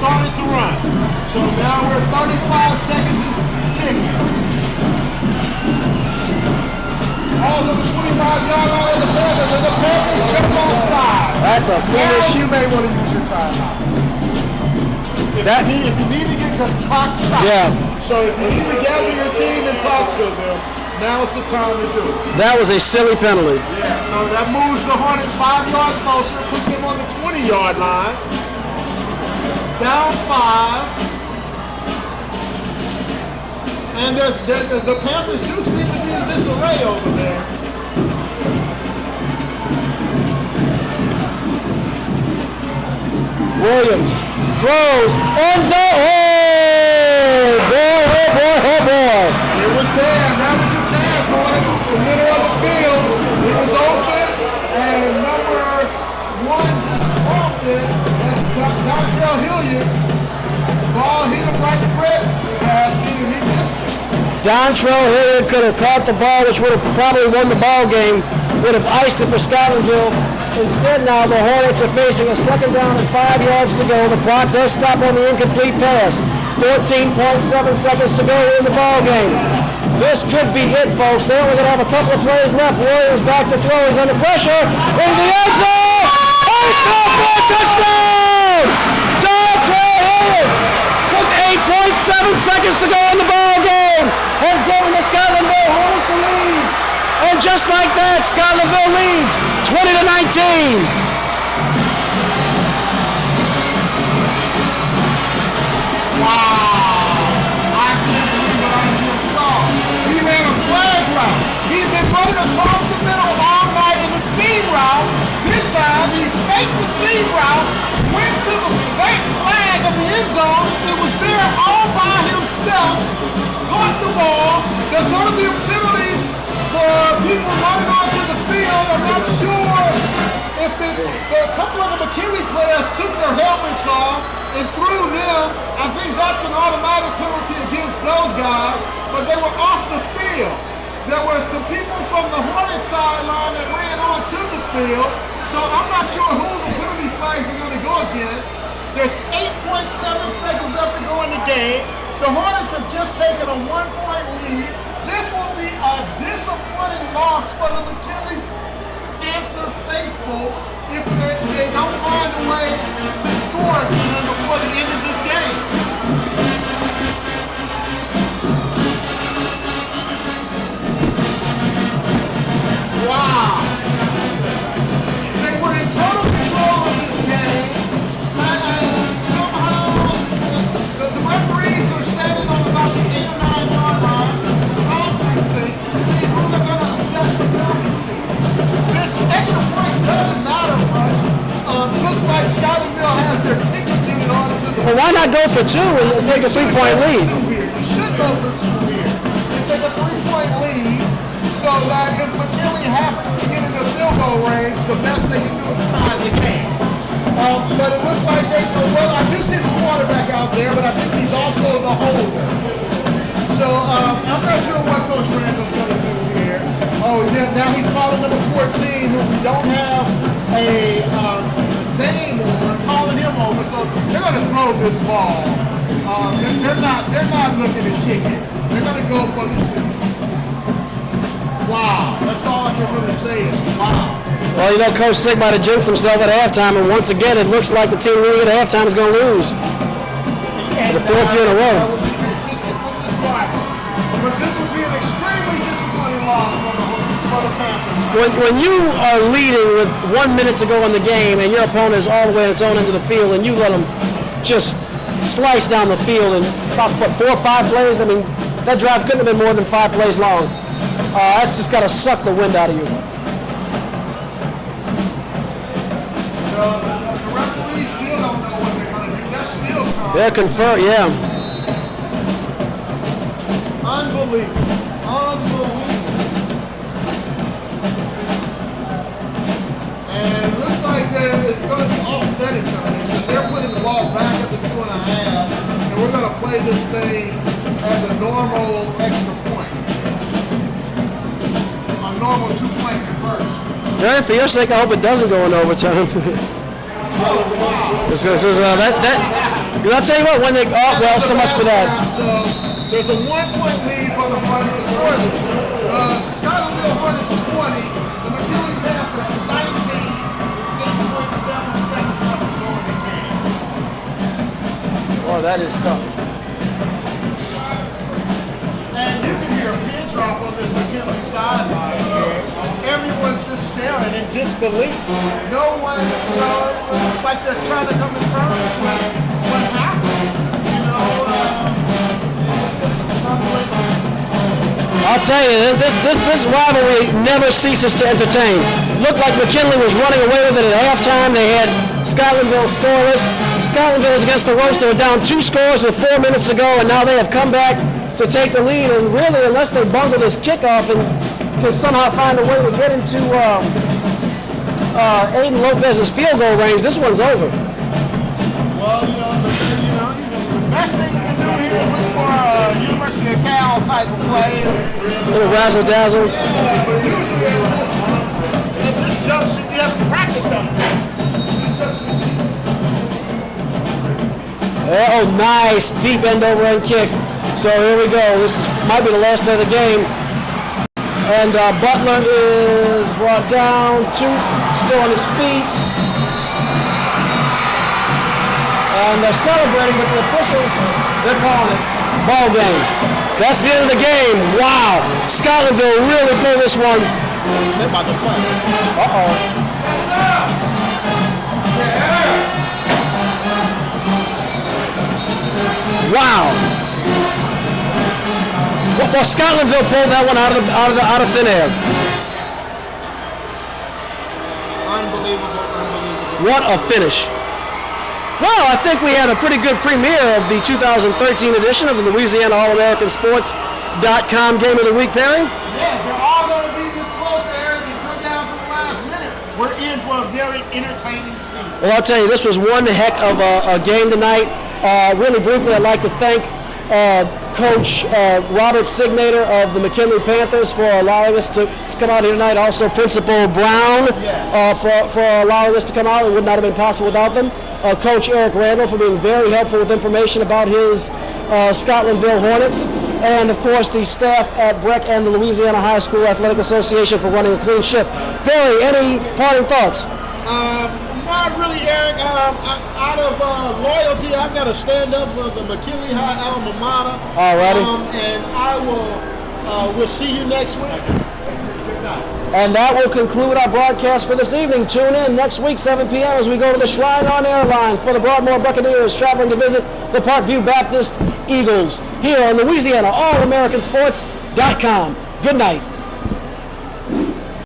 started to run. So now we're 35 seconds and ticking. Ball's on the 25-yard line of the Panthers, and the Panthers jump offside. That's a foolish. Now you may want to use your timeout. If you need to get the clock stopped. Yeah. So if you need to gather your team and talk to them, now's the time to do it. That was a silly penalty. Yeah, so that moves the Hornets 5 yards closer, puts them on the 20-yard line. Down 5. And the Panthers do seem to be in disarray over there. Williams throws, end zone. Oh boy, oh boy, oh boy. It was there. That was your chance, Hornets. The middle of the field. It was open, and number 1 just dropped it. That's Dontrell Hilliard. The ball hit him right in the grip. Pass hit him, he missed it. Dontrell Hilliard could have caught the ball, which would have probably won the ball game. Would have iced it for Scotlandville. Instead, now the Hornets are facing a second down and 5 yards to go. The clock does stop on the incomplete pass. 14.7 seconds to go in the ball game. This could be it, folks. They're only going to have a couple of plays left. Williams back to throw. He's under pressure. In the end zone. Oh, score for a touchdown! Dontrell Hilliard, with 8.7 seconds to go in the ball game, has given the Scotlandville Hornets the lead. And just like that, Scotlandville leads 20-19. Wow! I can't believe what I just saw. He ran a flag route. He's been running across the middle all night in the seam route. This time he faked the seam route, went to the white flag of the end zone. It was there all by himself. Caught the ball. There's going to be a penalty for people running onto the field. I'm not sure if it's a couple of the McKinley players took their helmets off and threw them. I think that's an automatic penalty against those guys, but they were off the field. There were some people from the Hornet sideline that ran onto the field, so I'm not sure who the penalty flags are going to go against. There's 8.7 seconds left to go in the game. The Hornets have just taken a 1-point lead. This will be a disappointing loss for the McKinley Panthers faithful if they don't find a way to score again before the end of this game. Wow. They were in total control of this game, and somehow the referees are standing on about the 8 or 9 yard line, see who they're going to assess the penalty to. This extra point doesn't matter much. Looks like Scotlandville has their ticket unit on to the. Well, why not go for 2 and take a 3-point lead? You should go for 2 here and take a 3-point lead, so that if McKinley happens to get into field goal range, the best they can do is tie the game. But it looks like well, I do see the quarterback out there, but I think he's also the holder. So I'm not sure what Coach Randall's going to do here. Oh, yeah, now he's calling number 14, who we don't have a name on, calling him over. So they're going to throw this ball. They're not looking to kick it. They're going to go for the 2. Wow, that's all I can really say is wow. Well, you know, Coach Sick might have jinxed himself at halftime, and once again, it looks like the team really at halftime is going to lose. For the 4th year in a row. But this would be an extremely disappointing loss for the Panthers. When you are leading with 1 minute to go in the game and your opponent is all the way at its own end of the field and you let them just slice down the field in about, 4 or 5 plays, I mean, that drive couldn't have been more than 5 plays long. That's just got to suck the wind out of you. So the referees still don't know what they're going to do. They're still calling. They're confirmed, yeah. Unbelievable. And it looks like it's going to be offset each other. So they're putting the ball back at the 2.5, and we're going to play this thing as a normal extra point. A normal 2-point conversion. Yeah, for your sake, I hope it doesn't go in overtime. Oh, wow. Because I'll tell you what, when they, oh, well, so much for that. So there's a 1-point lead for the Hornets. The scores, Scotlandville Hornets 20, the McKinley Panthers 19, with 8.7 seconds left to go in the game. Oh, that is tough. And you can hear a pin drop on this McKinley sideline here. Everyone's just staring in disbelief. No one, it's like they're trying to come to terms with what happened. It's just unbelievable. I'll tell you, this rivalry never ceases to entertain. Looked like McKinley was running away with it at halftime. They had Scotlandville scoreless. Scotlandville is against the ropes. They were down 2 scores with 4 minutes to go, and now they have come back to take the lead. And really, unless they bungle this kickoff and can somehow find a way to get into Aiden Lopez's field goal range, this one's over. Well, the best thing you can do here is look for a University of Cal type of play. A little razzle dazzle. Yeah, but usually at this junction, you have to practice that. Oh, nice deep end over end kick. So here we go. This might be the last play of the game. And Butler is brought down, still on his feet. And they're celebrating, but the officials, they're calling it ball game. That's the end of the game. Wow. Scotlandville really pulled this one. They're about to play. Uh-oh. Wow. Well, Scotlandville pulled that one out of thin air. Unbelievable. What a finish. Well, I think we had a pretty good premiere of the 2013 edition of the Louisiana All-American-Sports.com Game of the Week, Perry. Yeah, they're all going to be this close, Eric, and come down to the last minute. We're in for a very entertaining season. Well, I'll tell you, this was one heck of a game tonight. Really briefly, I'd like to thank Coach Robert Signator of the McKinley Panthers for allowing us to come out here tonight. Also, Principal Brown for allowing us to come out. It would not have been possible without them. Coach Eric Randall for being very helpful with information about his Scotlandville Hornets. And, of course, the staff at Breck and the Louisiana High School Athletic Association for running a clean ship. Barry, any parting thoughts? Not really, Eric. Out of loyalty, I've got to stand up for the McKinley High alma mater. All righty. And I we'll see you next week. Good night. And that will conclude our broadcast for this evening. Tune in next week, 7 p.m. as we go to the Shrine on Airlines for the Broadmoor Buccaneers traveling to visit the Parkview Baptist Eagles here on Louisiana All-American Sports.com. Good night.